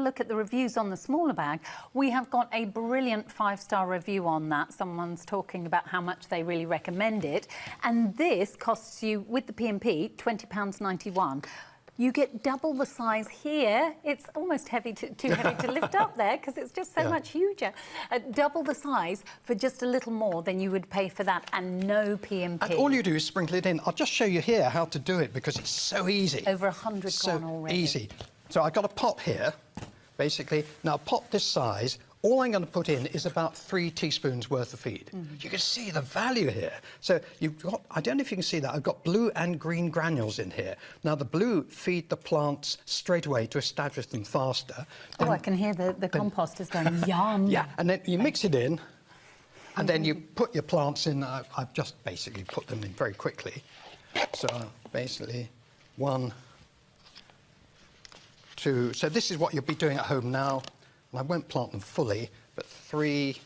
look at the reviews on the smaller bag, we have got a brilliant 5-star review on that. Someone's talking about how much they really recommend it. And this costs you, with the P&P, £20.91. You get double the size here. It's almost too heavy to lift up there because it's just so much huger. Double the size for just a little more than you would pay for that, and no P&P. And all you do is sprinkle it in. I'll just show you here how to do it because it's so easy. Over 100 gone already. Easy. So I've got a pot here, basically. Now, a pot this size, all I'm going to put in is about 3 teaspoons worth of feed. You can see the value here. So you've got, I don't know if you can see that, I've got blue and green granules in here. Now, the blue feed the plants straight away to establish them faster. Oh, I can hear the compost is going, yum. Yeah, and then you mix it in, and then you put your plants in. I've just basically put them in very quickly. So basically, 1, 2. So this is what you'll be doing at home now. And I won't plant them fully, but 3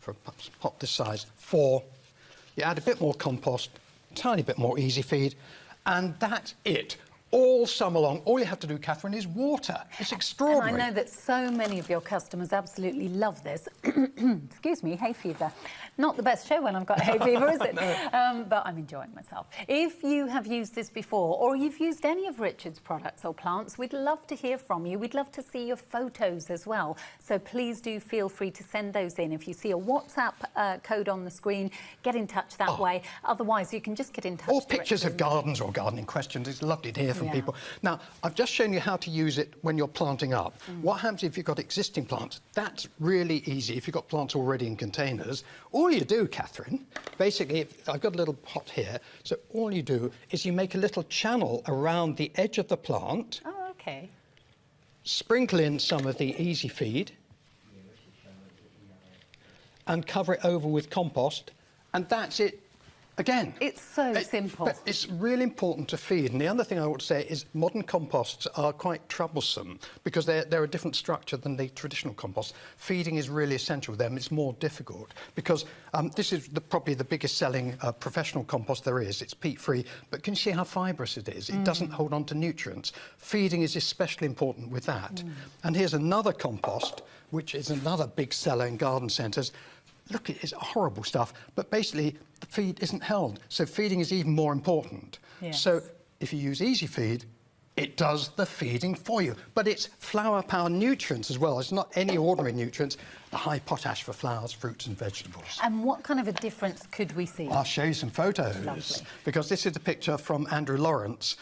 for a pot this size, 4. You add a bit more compost, a tiny bit more easy feed, and that's it. All summer long, all you have to do, Catherine, is water. It's extraordinary. And I know that so many of your customers absolutely love this. Excuse me, hay fever. Not the best show when I've got hay fever, is it? No. But I'm enjoying myself. If you have used this before, or you've used any of Richard's products or plants, we'd love to hear from you. We'd love to see your photos as well. So please do feel free to send those in. If you see a WhatsApp code on the screen, get in touch that way. Otherwise, you can just get in touch. Or pictures of gardens or gardening questions. It's lovely to hear from people. Now, I've just shown you how to use it when you're planting up. What happens if you've got existing plants? That's really easy. If you've got plants already in containers, all you do, Catherine, basically, I've got a little pot here, so all you do is you make a little channel around the edge of the plant. Oh, okay. Sprinkle in some of the easy feed and cover it over with compost, and that's it. Again, it's so simple. But it's really important to feed. And the other thing I want to say is modern composts are quite troublesome because they're a different structure than the traditional compost. Feeding is really essential with them. It's more difficult because this is probably the biggest selling professional compost there is. It's peat-free, but can you see how fibrous it is? It doesn't hold on to nutrients. Feeding is especially important with that. And here's another compost, which is another big seller in garden centres. Look, it's horrible stuff, but basically the feed isn't held, so feeding is even more important. Yes. So if you use easy feed, it does the feeding for you, but it's flower power nutrients as well. It's not any ordinary nutrients, the high potash for flowers, fruits and vegetables. And what kind of a difference could we see? I'll show you some photos. Lovely. Because this is a picture from Andrew Lawrence,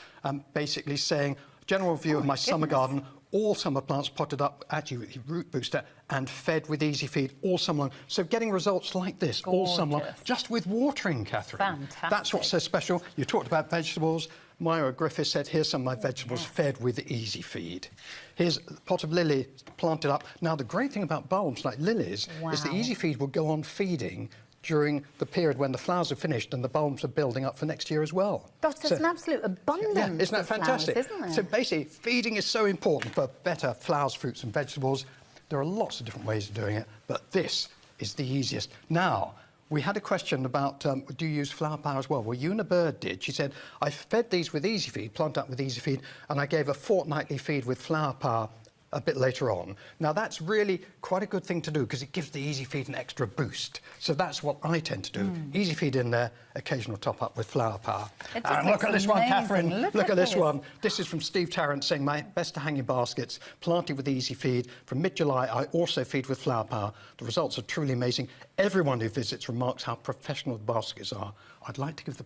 basically saying, general view of my summer garden, all summer plants potted up, actually with the root booster, and fed with easy feed all summer long. So getting results like this all summer long, just with watering, Catherine. Fantastic. That's what's so special. You talked about vegetables. Myra Griffith said, here's some of my vegetables fed with easy feed. Here's a pot of lily planted up. Now, the great thing about bulbs like lilies is the easy feed will go on feeding during the period when the flowers are finished and the bulbs are building up for next year as well. Gosh, there's an absolute abundance isn't that of fantastic? flowers, isn't there? So basically, feeding is so important for better flowers, fruits and vegetables. There are lots of different ways of doing it, but this is the easiest. Now, we had a question about, do you use flower power as well? Well, Una Bird did. She said, I fed these with easy feed, plant up with easy feed, and I gave a fortnightly feed with flower power a bit later on. Now, that's really quite a good thing to do because it gives the easy feed an extra boost. So that's what I tend to do. Easy feed in there, occasional top up with flower power. And look at this one, Catherine. Look at this one. This is from Steve Tarrant saying, my best hanging baskets, planted with easy feed. From mid-July, I also feed with flower power. The results are truly amazing. Everyone who visits remarks how professional the baskets are. I'd like to keep the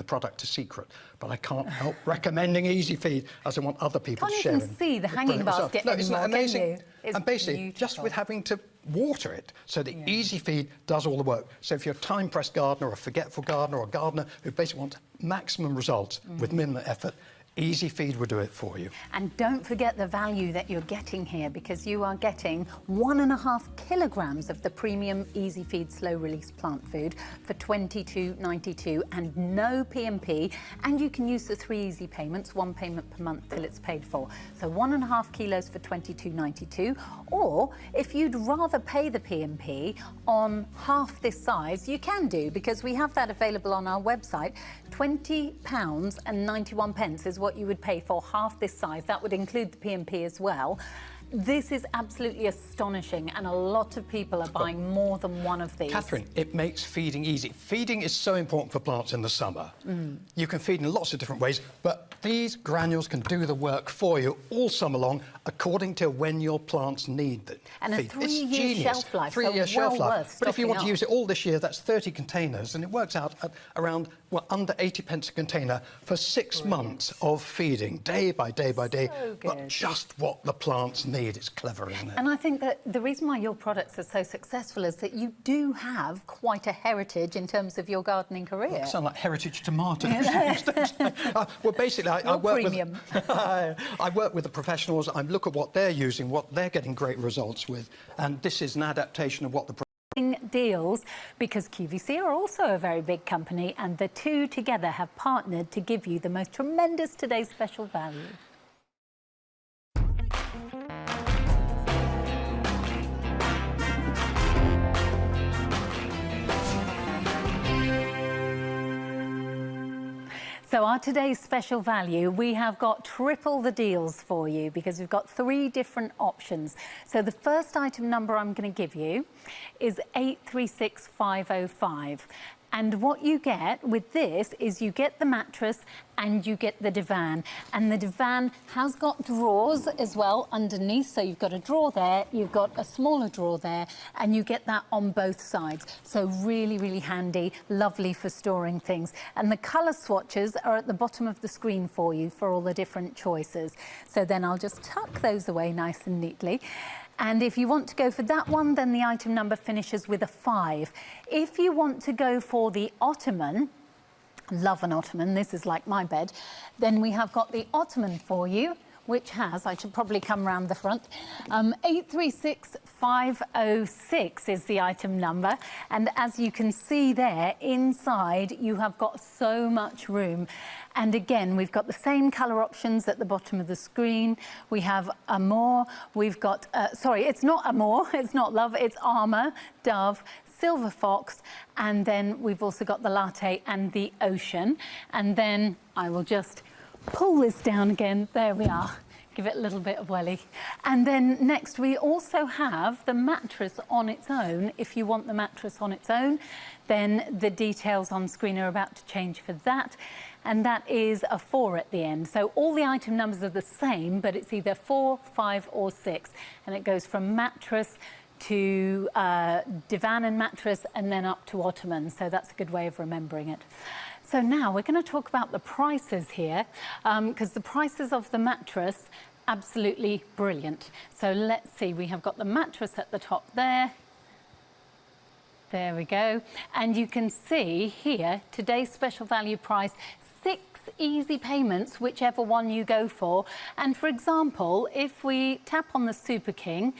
product a secret, but I can't help recommending easy feed as I want other people to share. Can't even see the hanging basket anymore, isn't that amazing? can you? It's and basically, beautiful. just with having to water it, so the easy feed does all the work. So if you're a time-pressed gardener or a forgetful gardener or a gardener who basically wants maximum results with minimal effort, easy feed will do it for you. And don't forget the value that you're getting here, because you are getting 1.5 kilograms of the premium easy feed slow release plant food for $22.92 and no P&P, and you can use the 3 easy payments, 1 payment per month till it's paid for. So 1.5 kilos for $22.92, or if you'd rather pay the P&P on half this size, you can do, because we have that available on our website. £20.91 is what you would pay for half this size. That would include the P&P as well. This is absolutely astonishing, and a lot of people are buying more than one of these. Catherine, it makes feeding easy. Feeding is so important for plants in the summer. You can feed in lots of different ways, but these granules can do the work for you all summer long, according to when your plants need the And feed. a 3-year shelf life, so 3-year shelf well life. worth But if you want to stocking use it all this year, that's 30 containers, and it works out at around, well, under 80 pence a container for 6 months of feeding, day by day by day. So But good. just what the plants need. It's clever, isn't it? And I think that the reason why your products are so successful is that you do have quite a heritage in terms of your gardening career. You sound like heritage tomatoes. Well, basically, I You're work premium. with I work with the professionals. I look at what they're using, what they're getting great results with, and this is an adaptation of what the deals, because QVC are also a very big company, and the two together have partnered to give you the most tremendous today's special value. So our today's special value, we have got triple the deals for you because we've got 3 different options. So the first item number I'm going to give you is 836505. And what you get with this is you get the mattress and you get the divan. And the divan has got drawers as well underneath. So you've got a drawer there, you've got a smaller drawer there, and you get that on both sides. So really, really handy, lovely for storing things. And the colour swatches are at the bottom of the screen for you for all the different choices. So then I'll just tuck those away nice and neatly. And if you want to go for that one, then the item number finishes with a 5. If you want to go for the ottoman, love an ottoman, this is like my bed, then we have got the ottoman for you, which has, I should probably come round the front, 836506 is the item number. And as you can see there, inside you have got so much room. And again, we've got the same colour options at the bottom of the screen. We have Amour, we've got, sorry, it's not Amour, it's not love, it's Armour, Dove, Silver Fox, and then we've also got the Latte and the Ocean. And then I will just pull this down again. There we are. Give it a little bit of welly. And then next we also have the mattress on its own. If you want the mattress on its own, then the details on screen are about to change for that. And that is a 4 at the end. So all the item numbers are the same, but it's either 4, 5 or 6. And it goes from mattress to divan and mattress and then up to ottoman. So that's a good way of remembering it. So now we're going to talk about the prices here, because the prices of the mattress, absolutely brilliant. So let's see, we have got the mattress at the top there. There we go. And you can see here, today's special value price, 6 easy payments, whichever one you go for. And for example, if we tap on the Super King,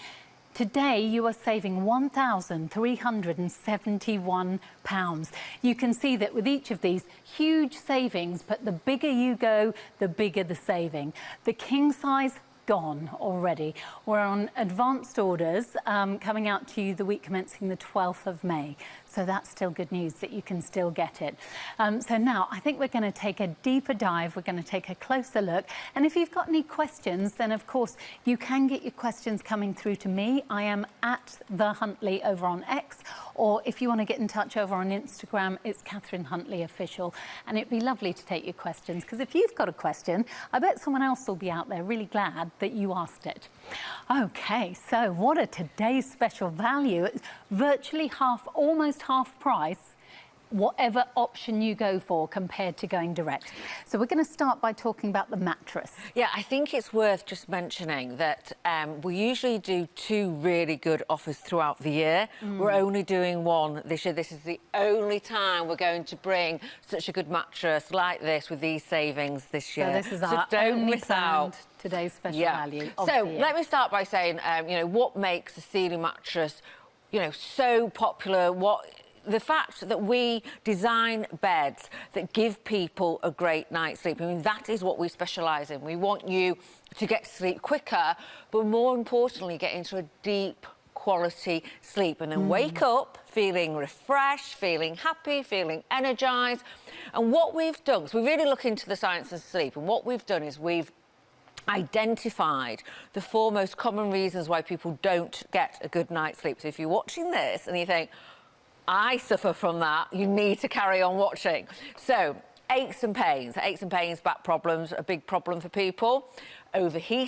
today you are saving £1,371. You can see that with each of these, huge savings, but the bigger you go, the bigger the saving. The king size, gone already. We're on advanced orders coming out to you the week commencing the 12th of May. So that's still good news that you can still get it. So now I think we're going to take a deeper dive. We're going to take a closer look. And if you've got any questions, then of course you can get your questions coming through to me. I am at the Huntley over on X, or if you want to get in touch over on Instagram, it's Catherine Huntley Official. And it'd be lovely to take your questions, because if you've got a question, I bet someone else will be out there really glad that you asked it. Okay, so what are today's special value? It's virtually half, almost half price, whatever option you go for compared to going direct. So we're going to start by talking about the mattress. Yeah, I think it's worth just mentioning that we usually do 2 really good offers throughout the year. We're only doing 1 this year. This is the only time we're going to bring such a good mattress like this with these savings this year. So this is our don't only miss out. Today's special value. So let me start by saying, you know, what makes a ceiling mattress, you know, so popular? The fact that we design beds that give people a great night's sleep. I mean, that is what we specialise in. We want you to get sleep quicker, but more importantly, get into a deep quality sleep and then wake up feeling refreshed, feeling happy, feeling energised. And what we've done, so we really look into the science of sleep, and what we've done is we've identified the 4 most common reasons why people don't get a good night's sleep. So if you're watching this and you think, I suffer from that, you need to carry on watching. So, aches and pains, back problems, a big problem for people. Overheating.